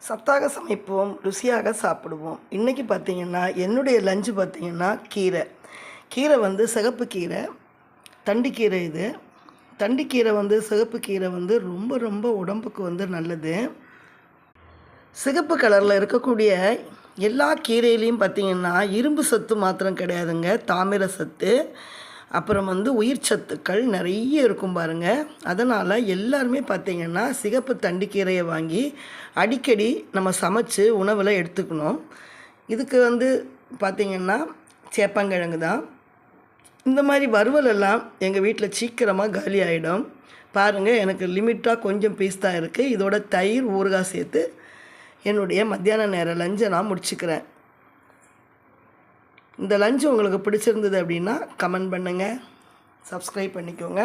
சத்தாக சமைப்போம், ருசியாக சாப்பிடுவோம். இன்றைக்கி பார்த்திங்கன்னா என்னுடைய லஞ்சு பார்த்திங்கன்னா கீரை வந்து சிகப்பு கீரை, தண்டுக்கீரை. இது தண்டுக்கீரை வந்து சிகப்பு கீரை வந்து ரொம்ப ரொம்ப உடம்புக்கு வந்து நல்லது. சிகப்பு கலரில் இருக்கக்கூடிய எல்லா கீரையிலையும் பார்த்திங்கன்னா இரும்பு சத்து மாத்திரம் கிடையாதுங்க, தாமிர சத்து, அப்புறம் வந்து உயிர் சத்துக்கள் நிறைய இருக்கும் பாருங்கள். அதனால் எல்லாருமே பார்த்திங்கன்னா சிகப்பு தண்டுக்கீரையை வாங்கி அடிக்கடி நம்ம சமைச்சு உணவில் எடுத்துக்கணும். இதுக்கு வந்து பார்த்திங்கன்னா சேப்பங்கிழங்கு தான். இந்த மாதிரி வறுவலெல்லாம் எங்கள் வீட்டில் சீக்கிரமாக காலி ஆகிடும். பாருங்கள், எனக்கு லிமிட்டாக கொஞ்சம் பீஸ் தான் இருக்குது. இதோட தயிர் ஊறுகாய் சேர்த்து என்னுடைய மத்தியான நேர லஞ்சை நான் முடிச்சுக்கிறேன். இந்த லஞ்சு உங்களுக்கு பிடிச்சிருந்தது அப்படின்னா கமெண்ட் பண்ணுங்கள், சப்ஸ்கிரைப் பண்ணிக்கோங்க.